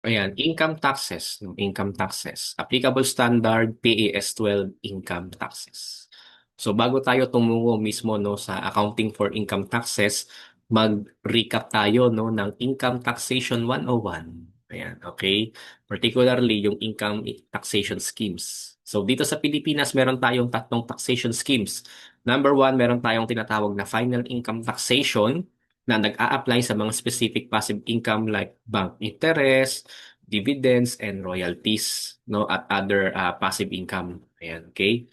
Ayan, income taxes, no? Income taxes. Applicable standard PAS 12 income taxes. So bago tayo tumungo mismo no sa accounting for income taxes, mag-recap tayo no ng Income Taxation 101. Ayan, okay? Particularly yung income taxation schemes. So dito sa Pilipinas, meron tayong tatlong taxation schemes. Number one, meron tayong tinatawag na final income taxation na nag-a-apply sa mga specific passive income like bank interest, dividends, and royalties, no, at other passive income. Ayan, okay?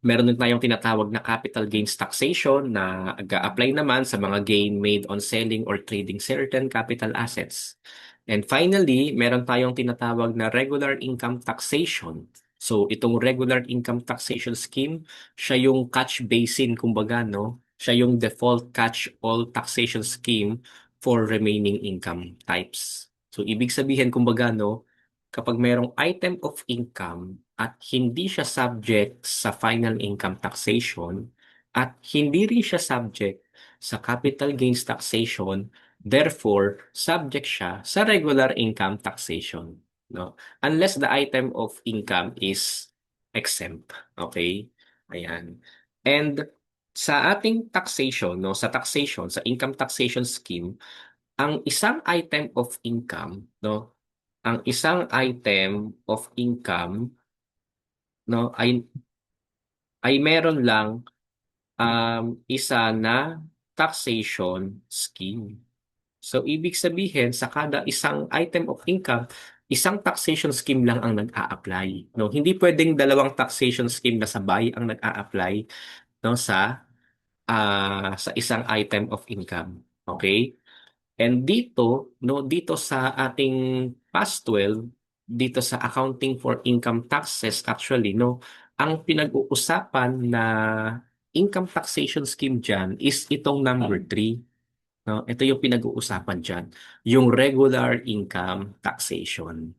Meron din tayong tinatawag na capital gains taxation na nag-a-apply naman sa mga gain made on selling or trading certain capital assets. And finally, meron tayong tinatawag na regular income taxation. So, itong regular income taxation scheme, siya yung catch basin, kumbaga, no? Siya yung default catch-all taxation scheme for remaining income types. So, ibig sabihin, kumbaga, no? Kapag merong item of income at hindi siya subject sa final income taxation at hindi rin siya subject sa capital gains taxation, therefore, subject siya sa regular income taxation, no? Unless the item of income is exempt, okay? Ayan. And sa ating taxation, no, sa taxation, sa income taxation scheme, ang isang item of income, no, ang isang item of income, no, ay meron lang isa na taxation scheme. So ibig sabihin sa kada isang item of income, isang taxation scheme lang ang nag-a-apply, no? Hindi pwedeng dalawang taxation scheme na sabay ang nag-a-apply, no, sa isang item of income. Okay? And dito, no, dito sa ating past 12, dito sa accounting for income taxes actually, no, ang pinag-uusapan na income taxation scheme diyan is itong number 3, no? Ito yung pinag-uusapan diyan, yung regular income taxation.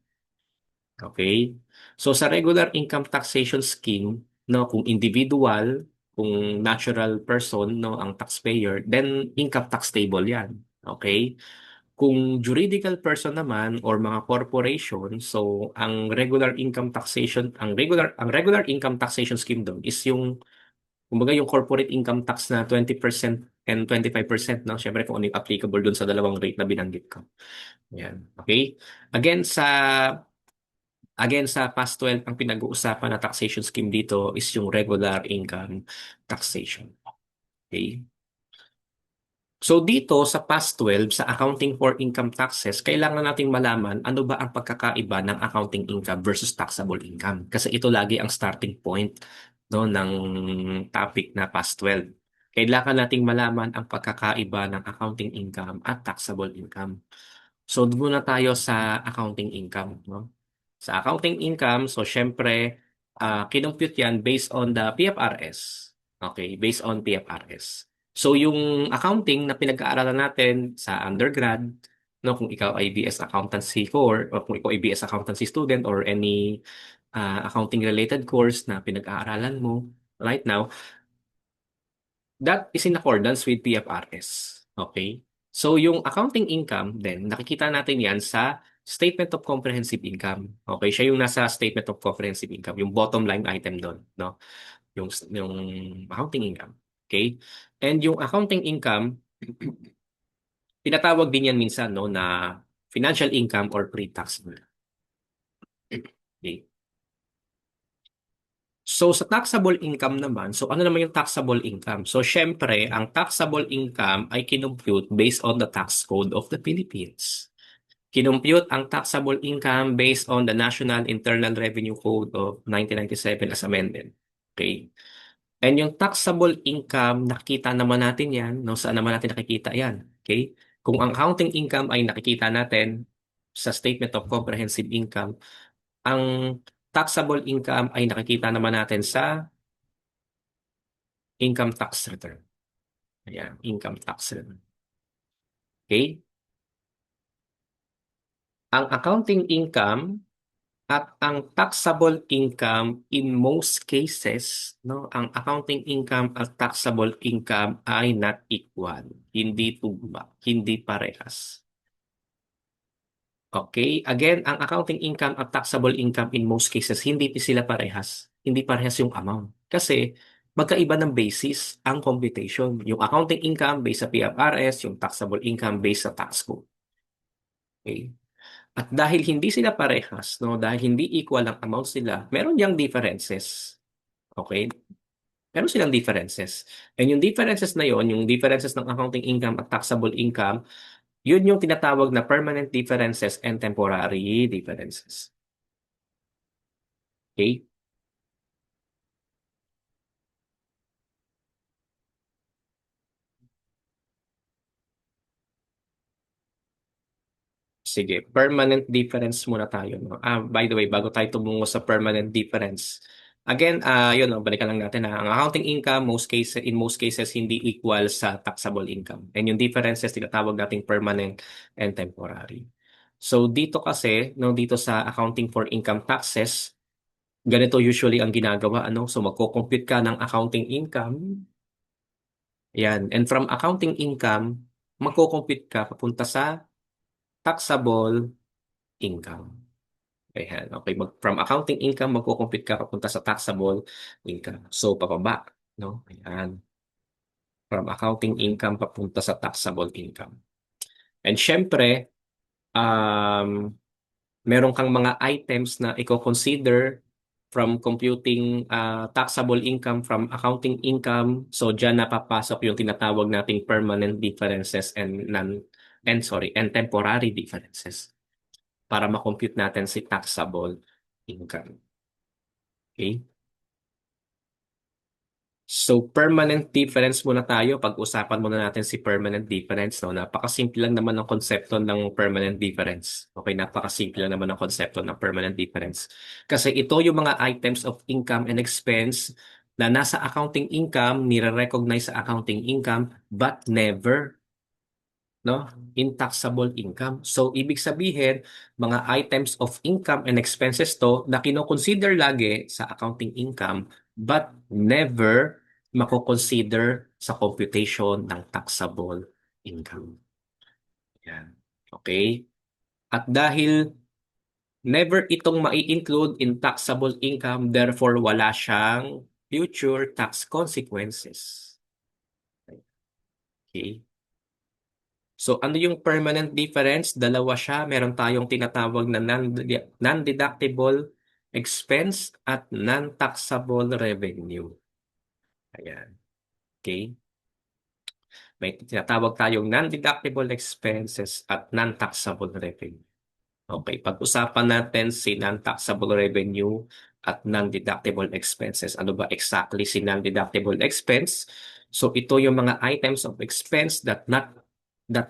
Okay? So sa regular income taxation scheme, no, kung individual, kung natural person, no, ang taxpayer, then income tax table 'yan. Okay? Kung juridical person naman or mga corporation, so ang regular income taxation, ang regular income taxation scheme doon is yung kumbaga yung corporate income tax na 20% and 25%, no? Syempre kung ano yung applicable doon sa dalawang rate na binanggit ko. Yan. Okay? Again sa again sa past 12 ang pinag-uusapan na taxation scheme dito is yung regular income taxation. Okay? So dito sa past 12 sa accounting for income taxes, kailangan nating malaman ano ba ang pagkakaiba ng accounting income versus taxable income. Kasi ito lagi ang starting point, no, ng topic na past 12. Kailangan nating malaman ang pagkakaiba ng accounting income at taxable income. So doon muna tayo sa accounting income, no? Sa accounting income, so syempre, kinompute yan based on the PFRS. Okay, based on PFRS. So yung accounting na pinag-aaralan natin sa undergrad, no, kung ikaw ay BS Accountancy core o kung ikaw ay BS Accountancy student or any accounting related course na pinag-aaralan mo right now, that is in accordance with PFRS. Okay? So yung accounting income then nakikita natin yan sa Statement of Comprehensive Income. Okay, siya yung nasa Statement of Comprehensive Income, yung bottom line item doon, no? Yung accounting income. Okay? And yung accounting income, tinatawag din yan minsan no na financial income or pre-tax. Okay? So sa taxable income naman, so ano naman yung taxable income? So syempre, ang taxable income ay kinompute based on the tax code of the Philippines. Kinompute ang taxable income based on the National Internal Revenue Code of 1997 as amended. Okay? And yung taxable income, nakikita naman natin yan. No? Saan naman natin nakikita yan? Okay? Kung ang accounting income ay nakikita natin sa Statement of Comprehensive Income, ang taxable income ay nakikita naman natin sa income tax return. Ayan, income tax return. Okay? Ang accounting income at ang taxable income in most cases, no, ang accounting income at taxable income ay not equal. Hindi tugma, hindi parehas. Okay? Again, ang accounting income at taxable income in most cases, hindi sila parehas. Hindi parehas yung amount. Kasi magkaiba ng basis ang computation. Yung accounting income based sa PFRS, yung taxable income based sa tax code. Okay? At dahil hindi sila parehas, no, dahil hindi equal ang amounts nila, meron yang differences. Okay? Meron silang differences. And yung differences na yon, yung differences ng accounting income at taxable income, yun yung tinatawag na permanent differences and temporary differences. Okay? Sige, permanent difference muna tayo. No? By the way, bago tayo tumungo sa permanent difference, again, yun, no, balikan lang natin na ang accounting income, in most cases, hindi equal sa taxable income. And yung differences, tinatawag nating permanent and temporary. So, dito kasi, no, dito sa accounting for income taxes, ganito usually ang ginagawa, ano? So, magko-compute ka ng accounting income. Yan. And from accounting income, magko-compute ka papunta sa taxable income. Ayan. Okay. From accounting income, magko-compute ka papunta sa taxable income. So, pababa. No? Ayan. From accounting income papunta sa taxable income. And syempre, um, meron kang mga items na i-consider from computing taxable income from accounting income. So, dyan napapasok yung tinatawag nating permanent differences and temporary differences para ma-compute natin si taxable income. Okay? So, permanent difference muna tayo. Pag-usapan muna natin si permanent difference. No? Napakasimple lang naman ang konsepto ng permanent difference. Okay, napakasimple lang naman ang konsepto ng permanent difference. Kasi ito yung mga items of income and expense na nasa accounting income, nire-recognize sa accounting income, but never, no, in taxable income. So, ibig sabihin, mga items of income and expenses to na kino-consider lagi sa accounting income but never mako-consider sa computation ng taxable income. Yan. Okay? At dahil never itong mai-include in taxable income, therefore wala siyang future tax consequences. Okay? So ano yung permanent difference? Dalawa siya. Meron tayong tinatawag na non-deductible expense at non-taxable revenue. Ayan. Okay? May tinatawag tayong non-deductible expenses at non-taxable revenue. Okay, pag-usapan natin si non-taxable revenue at non-deductible expenses. Ano ba exactly si non-deductible expense? So ito yung mga items of expense that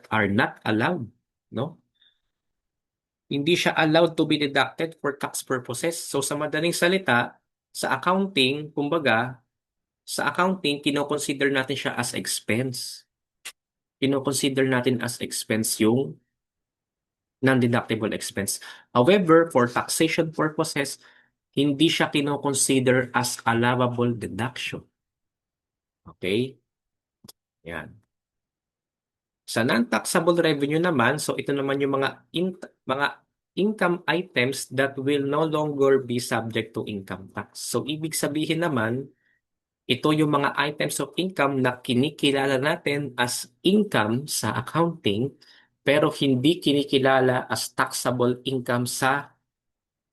are not allowed, no? Hindi siya allowed to be deducted for tax purposes. So sa madaling salita, sa accounting, kumbaga, sa accounting, kino-consider natin siya as expense. Kino-consider natin as expense yung non-deductible expense. However, for taxation purposes, hindi siya kino-consider as allowable deduction. Okay? Yan. Sa non-taxable revenue naman, so ito naman yung mga income items that will no longer be subject to income tax. So ibig sabihin naman, ito yung mga items of income na kinikilala natin as income sa accounting pero hindi kinikilala as taxable income sa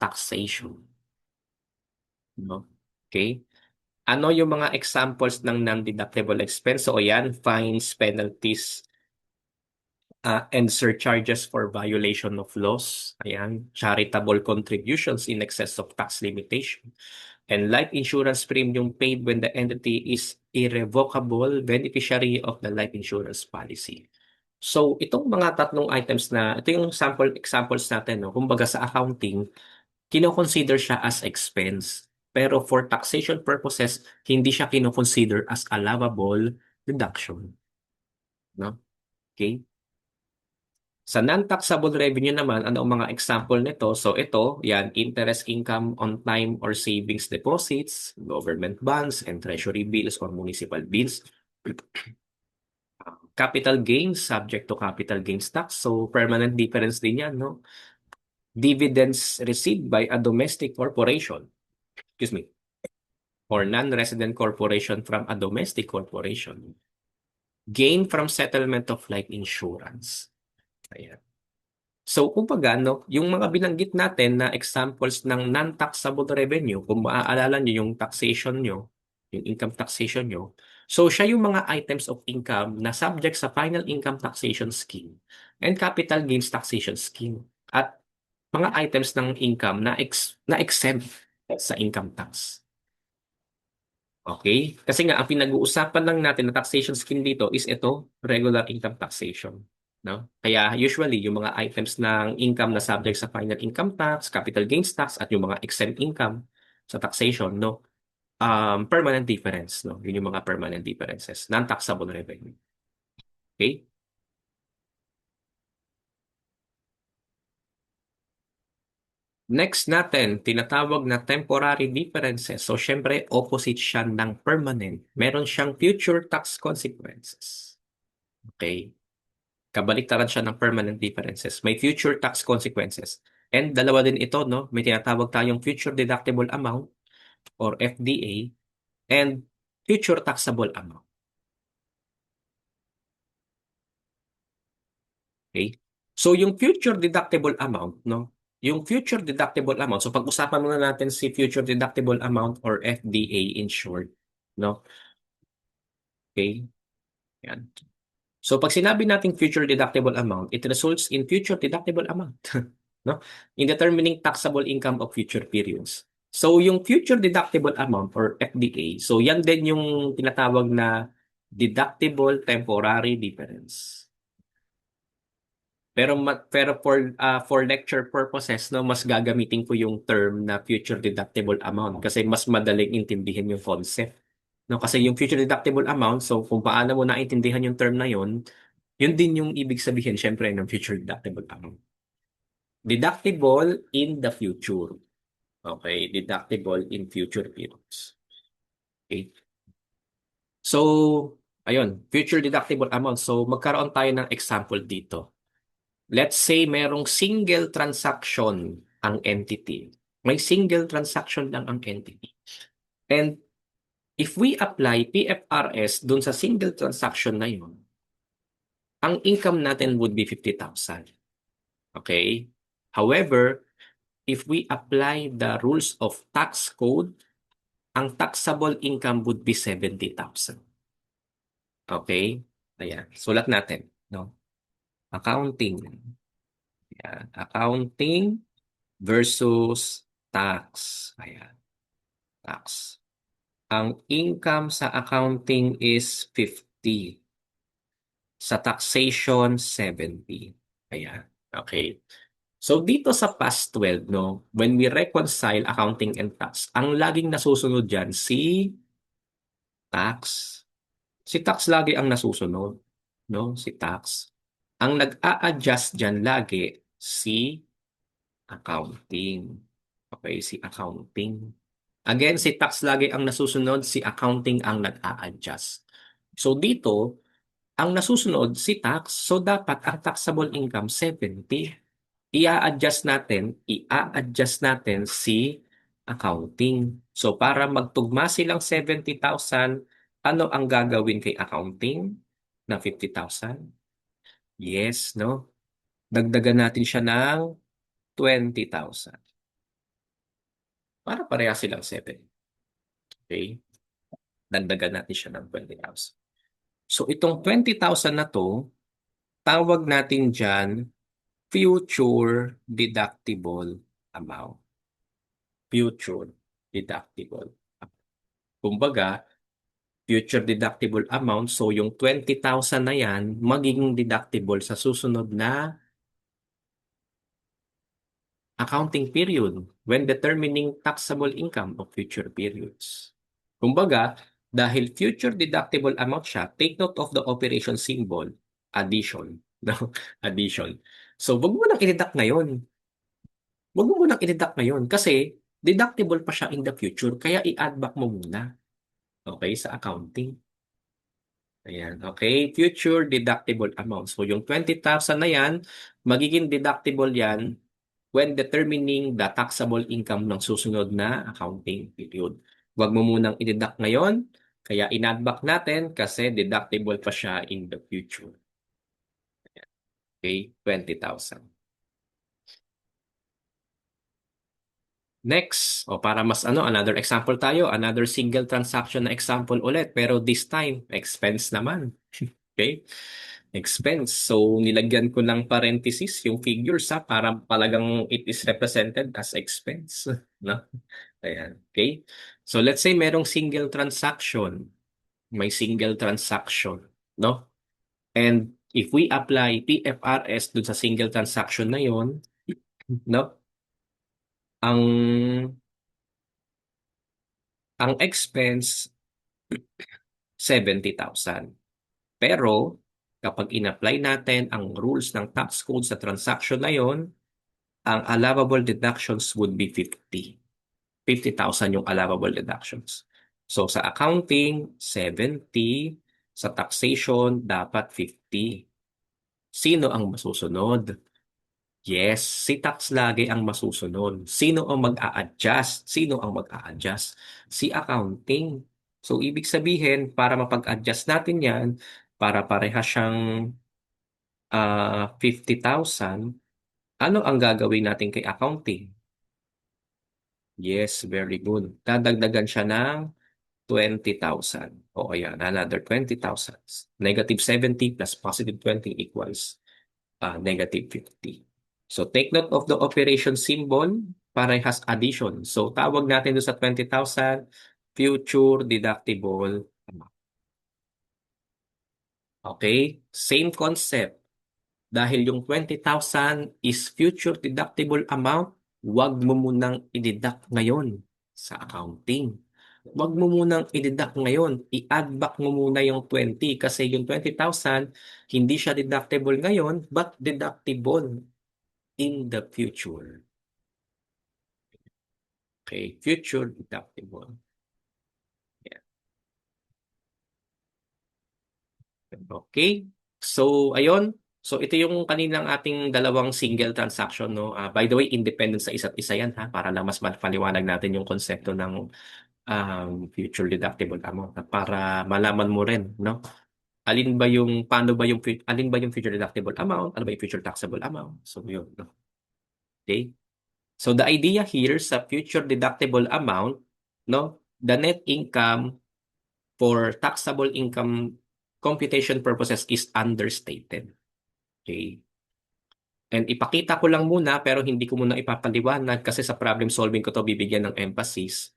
taxation. No? Okay? Ano yung mga examples ng non-deductible expense? So, yan, fines, penalties, and surcharges for violation of laws. Ayan, charitable contributions in excess of tax limitation. And life insurance premium paid when the entity is irrevocable beneficiary of the life insurance policy. So, itong mga tatlong items na, ito yung examples natin, no? Kumbaga sa accounting, kino-consider siya as expense. Pero for taxation purposes, hindi siya kino-consider as allowable deduction. No? Okay? Sa non-taxable revenue naman, ano ang mga example nito? So ito, yan, interest income on time or savings deposits, government bonds, and treasury bills or municipal bills. Capital gains, subject to capital gains tax. So permanent difference din yan, no? dividends received by a domestic corporation, excuse me, or non-resident corporation from a domestic corporation, gain from settlement of life insurance. Ayan. So, kumbaga, no, yung mga binanggit natin na examples ng non-taxable revenue, kung maaalala nyo yung taxation nyo, yung income taxation nyo, so siya yung mga items of income na subject sa final income taxation scheme and capital gains taxation scheme. At mga items ng income na exempt sa income tax. Okay? Kasi nga, ang pinag-uusapan lang natin na taxation scheme dito is ito, regular income taxation. No? Kaya usually, yung mga items ng income na subject sa final income tax, capital gains tax, at yung mga exempt income sa taxation, no? Permanent difference. No? Yun yung mga permanent differences. Non-taxable revenue. Okay? Next natin, tinatawag na temporary differences. So, syempre, opposite siya ng permanent. Meron siyang future tax consequences. Okay? Kabaliktaran siya ng permanent differences. May future tax consequences. And dalawa din ito, no? May tinatawag tayong future deductible amount or FDA and future taxable amount. Okay? So, yung future deductible amount, no? Yung future deductible amount, so pag-usapan muna natin si future deductible amount or FDA in short, no? Okay? Yan. So, pag sinabi nating future deductible amount, it results in future deductible amount, no? In determining taxable income of future periods. So, yung future deductible amount or FDA, so yan din yung tinatawag na deductible temporary difference. Pero for lecture purposes, no, mas gagamitin ko yung term na future deductible amount kasi mas madaling intindihin yung concept. No, kasi yung future deductible amount, so kung paano mo naintindihan yung term na yun din yung ibig sabihin syempre ng future deductible amount. Deductible in the future. Okay, deductible in future periods. Okay. So, ayun, future deductible amount. So, magkaroon tayo ng example dito. Let's say merong single transaction ang entity. May single transaction lang ang entity. And if we apply PFRS dun sa single transaction na yun, ang income natin would be 50,000. Okay? However, if we apply the rules of tax code, ang taxable income would be 70,000. Okay? Ayan. Sulat natin. No? Accounting. Ayan. Accounting versus tax. Ayan. Tax. Ang income sa accounting is 50. Sa taxation, 70. Ayan. Okay. So dito sa past 12, no, when we reconcile accounting and tax, ang laging nasusunod dyan, si tax. Si tax lagi ang nasusunod. No? Si tax. Ang nag-a-adjust dyan lagi, si accounting. Okay, si accounting. Again, si tax lagi ang nasusunod, si accounting ang nag-a-adjust. So dito, ang nasusunod si tax, so dapat ang taxable income 70. I-a-adjust natin si accounting. So para magtugma silang 70,000, ano ang gagawin kay accounting na 50,000? Yes, no? Dagdagan natin siya ng 20,000. Para pareha silang 7. Okay? Dagdagan natin siya ng 20,000. So itong 20,000 na to, tawag natin dyan future deductible amount. Future deductible. Kumbaga, future deductible amount, so yung 20,000 na yan, magiging deductible sa susunod na accounting period when determining taxable income of future periods. Kumbaga, dahil future deductible amount siya, take note of the operation symbol, addition. No? Addition. So, wag mo nang i-deduct ngayon. Wag mo munang i-deduct ngayon kasi deductible pa siya in the future, kaya i-add back mo muna. Okay, sa accounting. Ayan, okay? Future deductible amount. So, yung 20,000 na yan, magiging deductible yan when determining the taxable income ng susunod na accounting period. Huwag mo munang i-deduct ngayon, kaya in-add back natin kasi deductible pa siya in the future. Okay, 20,000. Next, o para mas another example tayo, another single transaction na example ulit, pero this time, expense naman. Okay? Expense. So, nilagyan ko ng parenthesis yung figures para talagang it is represented as expense. No? Ayan. Okay? So, let's say merong single transaction. May single transaction. No? And if we apply PFRS dun sa single transaction na yon, no? Ang ang expense 70,000. Pero kapag in-apply natin ang rules ng tax code sa transaction na yon, ang allowable deductions would be 50. 50,000 yung allowable deductions. So sa accounting, 70. Sa taxation, dapat 50. Sino ang masusunod? Yes, si tax lagi ang masusunod. Sino ang mag-a-adjust? Sino ang mag-a-adjust? Si accounting. So, ibig sabihin, para mapag-adjust natin yan, para pareha siyang 50,000, ano ang gagawin natin kay accounting? Yes, very good. Dadagdagan siya ng 20,000. O ayan, another 20,000. Negative 70 plus positive 20 equals negative 50. So take note of the operation symbol, parehas addition. So tawag natin doon sa 20,000, future deductible amount. Okay? Same concept. Dahil yung 20,000 is future deductible amount, huwag mo munang i-deduct ngayon sa accounting. Huwag mo munang i-deduct ngayon. I-add back mo muna yung 20 kasi yung 20,000 hindi siya deductible ngayon but deductible in the future. Okay, future deductible. Yeah. Okay. So, ayun. So, ito yung kaninang ating dalawang single transaction, no? By the way, independent sa isa't isa yan, ha? Para lang mas mapaliwanag natin yung konsepto ng future deductible amount para malaman mo rin, no? Alin ba yung future deductible amount? Ano ba yung future taxable amount? So, yun, no? Okay. So, the idea here sa future deductible amount, no? The net income for taxable income computation purposes is understated. Okay? And ipakita ko lang muna pero hindi ko muna ipapaliwanag kasi sa problem solving ko to bibigyan ng emphasis.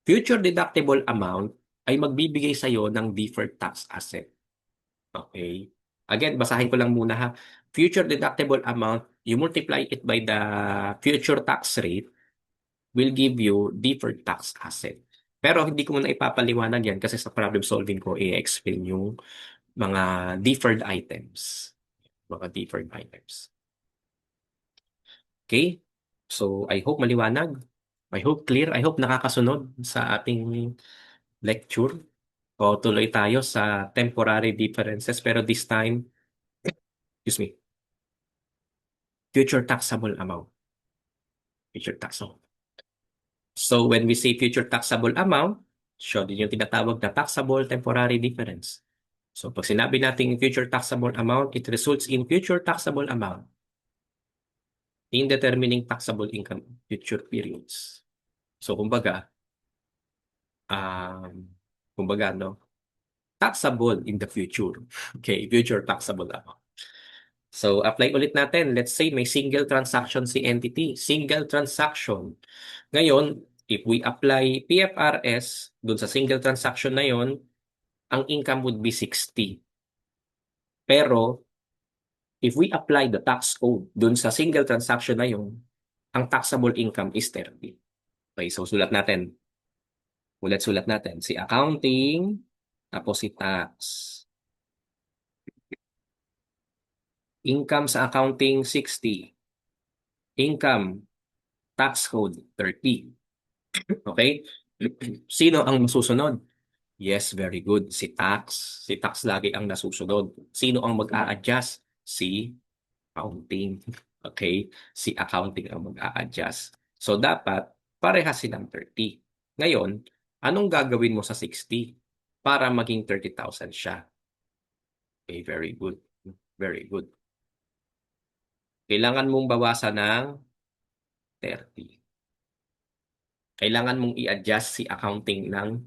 Future deductible amount ay magbibigay sa'yo ng deferred tax asset. Okay? Again, basahin ko lang muna ha. Future deductible amount, you multiply it by the future tax rate will give you deferred tax asset. Pero hindi ko muna ipapaliwanag yan kasi sa problem solving ko i-explain yung mga deferred items. Mga deferred items. Okay? So, I hope maliwanag. I hope clear. I hope nakakasunod sa ating lecture. O tuloy tayo sa temporary differences pero this time, excuse me, future taxable amount. Future taxable. So, when we say future taxable amount, siya din yung tinatawag na taxable temporary difference. So, pag sinabi natin future taxable amount, it results in future taxable amount in determining taxable income future periods. So, um, no, taxable in the future. Okay, future taxable amount. So, apply ulit natin. Let's say may single transaction si entity. Single transaction. Ngayon, if we apply PFRS dun sa single transaction na yon, ang income would be 60. Pero, if we apply the tax code dun sa single transaction na yon, ang taxable income is 30. Okay, so sulat natin. Sulat natin. Si accounting, tapos si tax. Income sa accounting, 60. Income, tax code, 30. Okay? Sino ang masusunod? Yes, very good. Si tax. Si tax lagi ang nasusunod. Sino ang mag-a-adjust? Si accounting. Okay? Si accounting ang mag-a-adjust. So, dapat parehas silang 30. Ngayon, anong gagawin mo sa 60 para maging 30,000 siya? Okay, very good. Very good. Kailangan mong bawasan ng 30. Kailangan mong i-adjust si accounting ng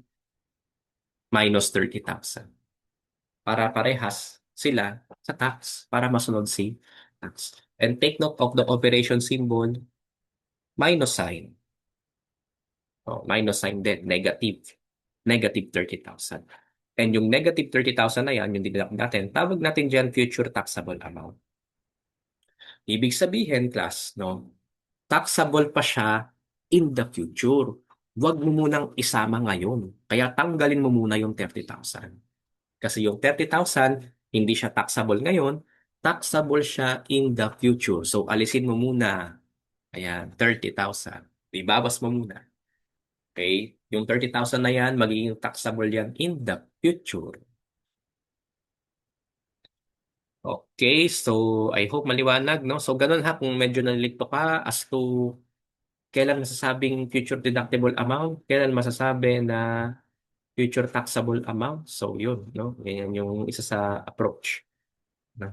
minus 30,000 para parehas sila sa tax, para masunod si tax. And take note of the operation symbol, minus sign. Oh, minus sign din, negative. Negative 30,000. And yung negative 30,000 na yan, yung dideduct natin, tawag natin dyan future taxable amount. Ibig sabihin, class, no, taxable pa siya in the future. Huwag mo munang isama ngayon. Kaya tanggalin mo muna yung 30,000. Kasi yung 30,000, hindi siya taxable ngayon, taxable siya in the future. So, alisin mo muna. Ayan, 30,000. Ibabas mo muna. Okay? Yung 30,000 na yan, magiging taxable yan in the future. Okay, so I hope maliwanag, no? So, ganun ha, kung medyo nalilito ka as to kailan masasabing future deductible amount, kailan masasabi na future taxable amount. So, yun, no? Ganyan yung isa sa approach. No?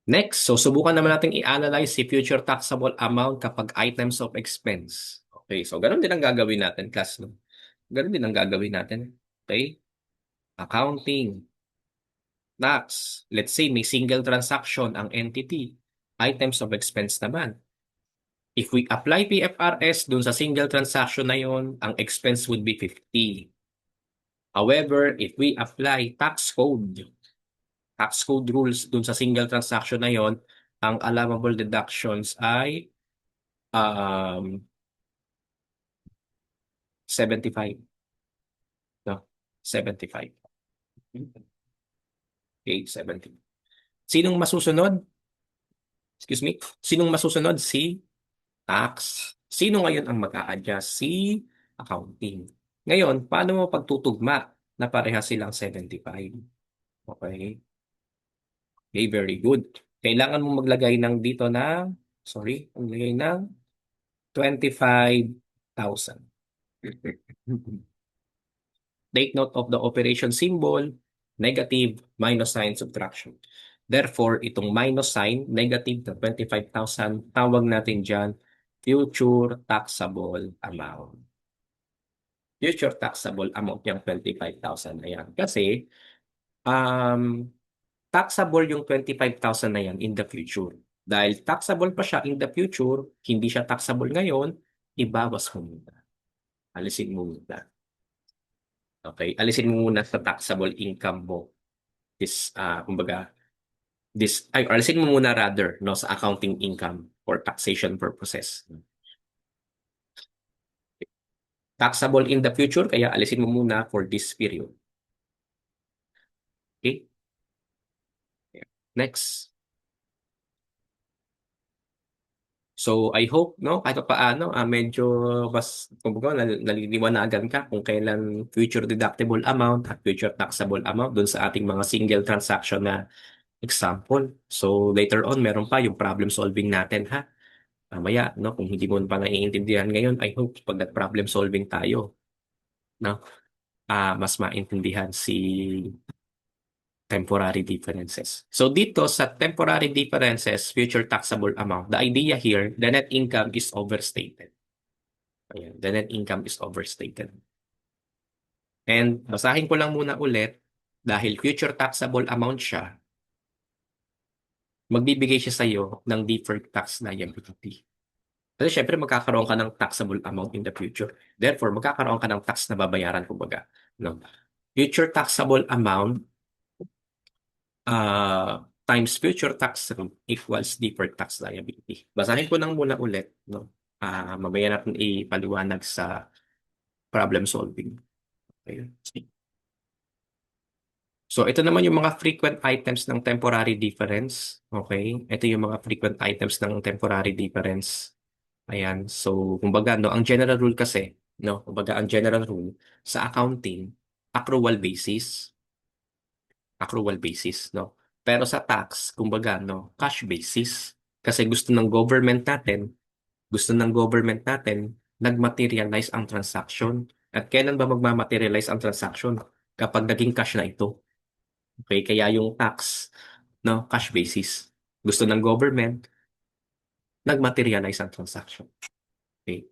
Next, so subukan naman natin i-analyze si future taxable amount kapag items of expense. Okay, so ganun din ang gagawin natin, class, no? Ganun din ang gagawin natin. Okay? Accounting, tax. Let's say may single transaction ang entity. Items of expense naman. If we apply PFRS dun sa single transaction na yon, ang expense would be 50. However, if we apply tax code rules dun sa single transaction na yon, ang allowable deductions ay um, 75. No? 75. Okay, 70. Sinong masusunod? Excuse me? Sinong masusunod? Si tax. Sino ngayon ang mag-a-adjust? Si accounting. Ngayon, paano mo pagtutugma na pareha silang 75? Okay. Okay, very good. Kailangan mo maglagay ng dito ng, sorry, maglagay ng 25,000. Take note of the operation symbol, negative, minus sign, subtraction. Therefore, itong minus sign, negative na 25,000, tawag natin dyan, future taxable amount. Future taxable amount yung 25,000 na yan. Kasi, um, taxable yung 25,000 na yan in the future. Dahil taxable pa siya in the future, hindi siya taxable ngayon, ibawas mo muna. Alisin mo muna. Okay? Alisin mo muna sa taxable income mo. Kumbaga, alisin mo muna rather, no, sa accounting income for taxation purposes. Taxable in the future, kaya alisin mo muna for this period. Okay? Next. So I hope, no, kahit paano medyo mas kumbaga naliliwanagan ka kung kailan future deductible amount at future taxable amount dun sa ating mga single transaction na example. So later on meron pa yung problem solving natin ha. Mamaya, no, kung hindi mo pa naiintindihan ngayon, I hope pag nag-problem solving tayo, no, mas maintindihan si temporary differences. So dito sa temporary differences, future taxable amount, the idea here, the net income is overstated. Ayan, the net income is overstated. And basahin ko lang muna ulit, dahil future taxable amount siya, magbibigay siya sa iyo ng deferred tax liability. Kasi syempre magkakaroon ka ng taxable amount in the future. Therefore, magkakaroon ka ng tax na babayaran kumbaga. No? Future taxable amount times future tax rate equals deferred tax liability. Basahin ko lang muna ulit. No? Mamaya natin ipaliwanag sa problem solving. Okay. So, ito naman yung mga frequent items ng temporary difference. Okay? Ito yung mga frequent items ng temporary difference. Ayan. So, kumbaga, no, ang general rule kasi, no, kumbaga, ang general rule sa accounting, accrual basis. accrual basis, no? Pero sa tax, kumbaga, no, cash basis. Kasi gusto ng government natin, nag-materialize ang transaction. At kailan ba magmamaterialize ang transaction? Kapag naging cash na ito. Okay, kaya yung tax, no, cash basis. Gusto ng government, nag-materialize ang transaction. Okay.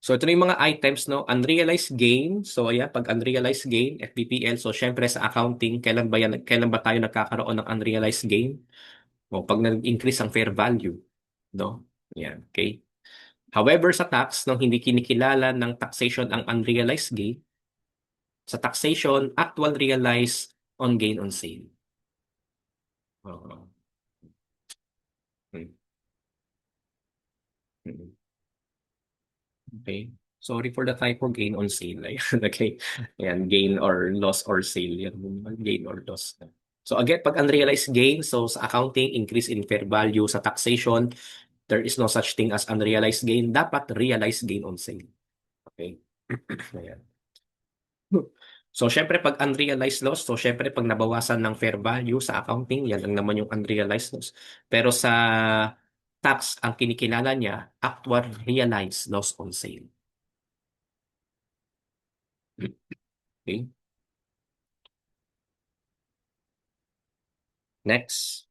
So ito na yung mga items, no? Unrealized gain. So ayan, pag unrealized gain, FBPL. So syempre sa accounting, kailan ba tayo nagkakaroon ng unrealized gain? O pag nag-increase ang fair value, no? Yan, okay? However, sa tax, nung hindi kinikilala ng taxation ang unrealized gain, sa taxation, actual realized on gain on sale. Oo. Mm, mm. Okay. Sorry for the typo, gain on sale. Ayan, okay. Ayan, gain or loss or sale. Yan, gain or loss. So again, pag unrealized gain, so sa accounting, increase in fair value. Sa taxation, there is no such thing as unrealized gain. Dapat realized gain on sale. Okay. Ayan. So, syempre, pag unrealized loss, so, syempre, pag nabawasan ng fair value sa accounting, yan lang naman yung unrealized loss. Pero sa tax, ang kinikilala niya, actual realized loss on sale. Okay? Next,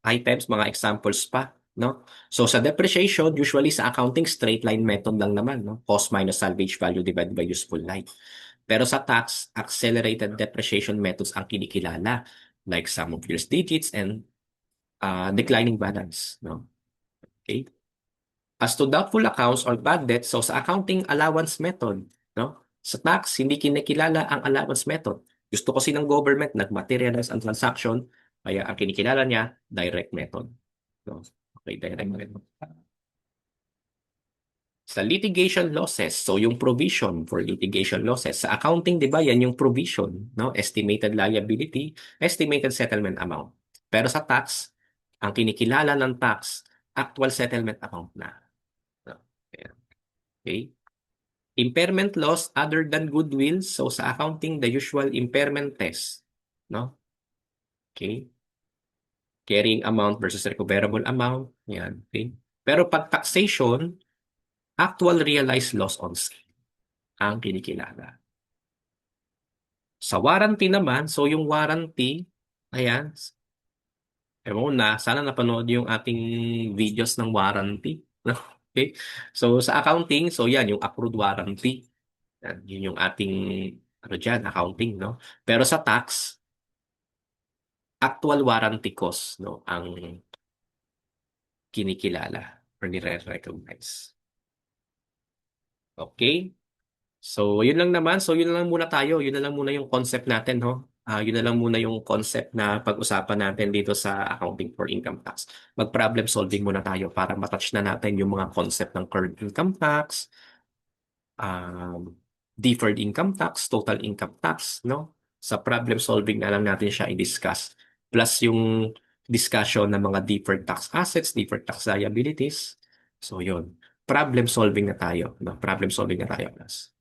items, mga examples pa. No? So, sa depreciation, usually sa accounting, straight line method lang naman. No? Cost minus salvage value divided by useful life. Pero sa tax, accelerated depreciation methods ang kinikilala, like sum of years digits and declining balance. No? Okay? As to doubtful accounts or bad debt, so sa accounting allowance method, no? Sa tax, hindi kinikilala ang allowance method. Gusto kasi ng government, nag-materialize ang transaction, kaya ang kinikilala niya, direct method. No? Okay, direct method. Sa litigation losses, so yung provision for litigation losses, sa accounting, di ba, yan yung provision, no? Estimated liability, estimated settlement amount. Pero sa tax, ang kinikilala ng tax, actual settlement amount na. No? Ayan. Okay? Impairment loss other than goodwill. So sa accounting, the usual impairment test. No? Okay? Carrying amount versus recoverable amount. Yan. Okay? Pero pag taxation, actual realized loss on sale ang kinikilala. Sa warranty naman, so yung warranty, ayan, ewan ko na, sana napanood yung ating videos ng warranty. Okay? So sa accounting, so yan, yung accrued warranty. Yan, yun yung ating ano dyan, accounting, no? Pero sa tax, actual warranty cost, no, ang kinikilala or nire-recognize. Okay? So, yun lang naman. So, yun lang muna tayo. Yun na lang muna yung concept natin, no? Yun na lang muna yung concept na pag-usapan natin dito sa accounting for income tax. Mag-problem solving muna tayo para matouch na natin yung mga concept ng current income tax, um, deferred income tax, total income tax, no? Sa problem solving na lang natin siya i-discuss. Plus yung discussion ng mga deferred tax assets, deferred tax liabilities. So yun, problem solving na tayo, no? Problem solving na tayo, plus.